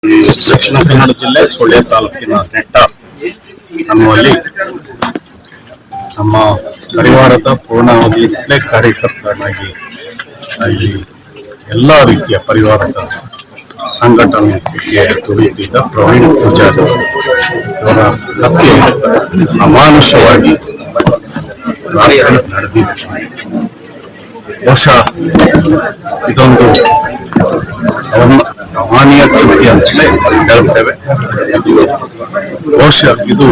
ದಕ್ಷಿಣ ಕನ್ನಡ ಜಿಲ್ಲೆ ಸುಳ್ಯ ತಾಲೂಕಿನ ನೆಟ್ಟ ಅನ್ನುವಲ್ಲಿ ನಮ್ಮ ಪರಿವಾರದ ಪೂರ್ಣಾವಧಿಯಲ್ಲೇ ಕಾರ್ಯಕರ್ತನಾಗಿ ಅಲ್ಲಿ ಎಲ್ಲ ರೀತಿಯ ಪರಿವಾರದ ಸಂಘಟನೆಗೆ ದುಡಿಯುತ್ತಿದ್ದ ಪ್ರವೀಣ್ ಪೂಜಾರಿ ಅವರ ಹತ್ಯೆ ಅಮಾನುಷವಾಗಿ ನಡೆದಿದೆ. ಬಹುಶಃ ಇದೊಂದು ಅಮಾನೀಯ ಕೃತ್ಯ ಅಂತಲೇ ಹೇಳ್ತೇವೆ. ಬಹುಶಃ ಇದು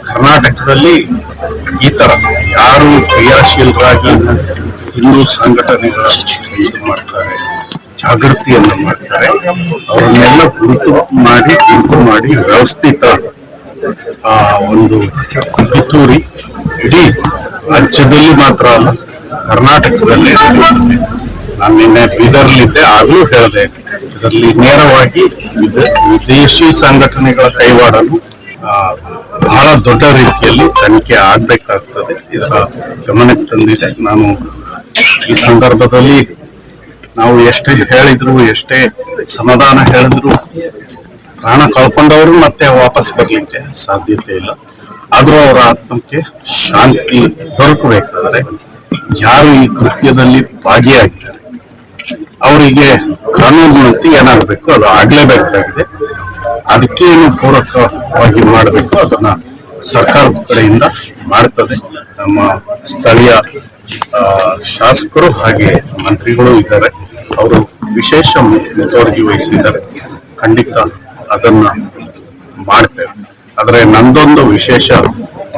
ಕರ್ನಾಟಕದಲ್ಲಿ ಈ ತರ ಯಾರು ಕ್ರಿಯಾಶೀಲರಾಗಿ ಹಿಂದೂ ಸಂಘಟನೆಗಳ ಮಾಡ್ತಾರೆ, ಜಾಗೃತಿಯನ್ನು ಮಾಡ್ತಾರೆ, ಅವರನ್ನೆಲ್ಲ ಗುರುತು ಮಾಡಿ ವ್ಯವಸ್ಥಿತ ಒಂದು ಪಿತೂರಿ ಇಡೀ ರಾಜ್ಯದಲ್ಲಿ ಮಾತ್ರ ಅಲ್ಲ ಕರ್ನಾಟಕದಲ್ಲೇ. ನಾನು ನಿನ್ನೆ ಬೀದರ್ಲಿದ್ದೆ, ಆಗಲೂ ಹೇಳಿದೆ, ಇದರಲ್ಲಿ ನೇರವಾಗಿ ವಿದೇಶಿ ಸಂಘಟನೆಗಳ ಕೈವಾಡಲು ಬಹಳ ದೊಡ್ಡ ರೀತಿಯಲ್ಲಿ ತನಿಖೆ ಆಗ್ಬೇಕಾಗ್ತದೆ. ಇದರ ಗಮನಕ್ಕೆ ತಂದಿದೆ. ನಾನು ಈ ಸಂದರ್ಭದಲ್ಲಿ ನಾವು ಎಷ್ಟೇ ಹೇಳಿದ್ರು, ಎಷ್ಟೇ ಸಮಾಧಾನ ಹೇಳಿದ್ರು, ಪ್ರಾಣ ಕಳ್ಕೊಂಡವರು ಮತ್ತೆ ವಾಪಸ್ ಬರ್ಲಿಕ್ಕೆ ಸಾಧ್ಯತೆ ಇಲ್ಲ. ಆದ್ರೂ ಅವರ ಆತ್ಮಕ್ಕೆ ಶಾಂತಿ ದೊರಕಬೇಕಾದ್ರೆ ಯಾರು ಈ ಕೃತ್ಯದಲ್ಲಿ ಭಾಗಿಯಾಗಿದ್ದಾರೆ ಅವರಿಗೆ ಕಾನೂನಿನಂತೆ ಏನಾಗಬೇಕು ಅದು ಆಗ್ಲೇಬೇಕಾಗಿದೆ. ಅದಕ್ಕೇನು ಪೂರಕವಾಗಿ ಮಾಡಬೇಕು ಅದನ್ನ ಸರ್ಕಾರದ ಕಡೆಯಿಂದ ಮಾಡ್ತದೆ. ನಮ್ಮ ಸ್ಥಳೀಯ ಶಾಸಕರು ಹಾಗೆ ಮಂತ್ರಿಗಳು ಇದ್ದಾರೆ, ಅವರು ವಿಶೇಷ ಮುತುವರ್ಜಿ ವಹಿಸಿದ್ದಾರೆ. ಖಂಡಿತ ಅದನ್ನ ಮಾಡ್ತೇವೆ. ಆದರೆ ನಂದೊಂದು ವಿಶೇಷ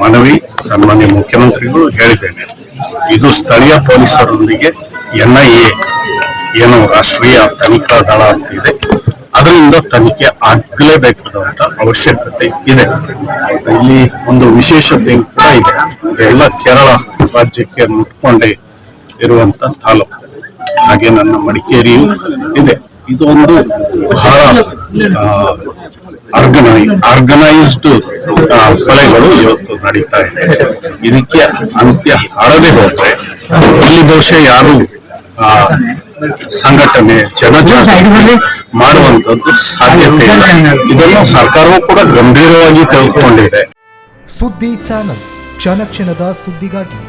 ಮನವಿ, ಸನ್ಮಾನ್ಯ ಮುಖ್ಯಮಂತ್ರಿಗಳು ಹೇಳಿದ್ದೇನೆ, ಇದು ಸ್ಥಳೀಯ ಪೊಲೀಸರೊಂದಿಗೆ NIA ಏನು ರಾಷ್ಟ್ರೀಯ ತನಿಖಾ ದಳ ಅಂತಿದೆ, ಅದರಿಂದ ತನಿಖೆ ಆಗಲೇಬೇಕಾದಂತ ಅವಶ್ಯಕತೆ ಇದೆ. ಇಲ್ಲಿ ಒಂದು ವಿಶೇಷತೆ ಕೂಡ ಇದೆ, ಇದೆಲ್ಲ ಕೇರಳ ರಾಜ್ಯಕ್ಕೆ ಮುಟ್ಕೊಂಡೇ ಇರುವಂತ ತಾಲೂಕು, ಹಾಗೆ ನನ್ನ ಮಡಿಕೇರಿಯೂ ಇದೆ. ಇದು ಒಂದು ಬಹಳ ಆರ್ಗನೈಸ್ಡ್ ಕೊಲೆಗಳು ಇವತ್ತು ನಡೀತಾ ಇದೆ. ಇದಕ್ಕೆ ಅಂತ್ಯ ಹಾಡದೆ ಹೋದ್ರೆ ಇಲ್ಲಿ ಬಹುಶಃ ಯಾರು ಸಂಘಟನೆ ಜನಜಾಗೃತಿ ಮಾಡುವಂತದ್ದು ಸಾಧ್ಯತೆ ಇಲ್ಲ. ಇದನ್ನು ಸರ್ಕಾರವೂ ಕೂಡ ಗಂಭೀರವಾಗಿ ತೆಗೆದುಕೊಂಡಿದೆ. ಸುದ್ದಿ ಚಾನಲ್, ಕ್ಷಣ ಕ್ಷಣದ ಸುದ್ದಿಗಾಗಿ.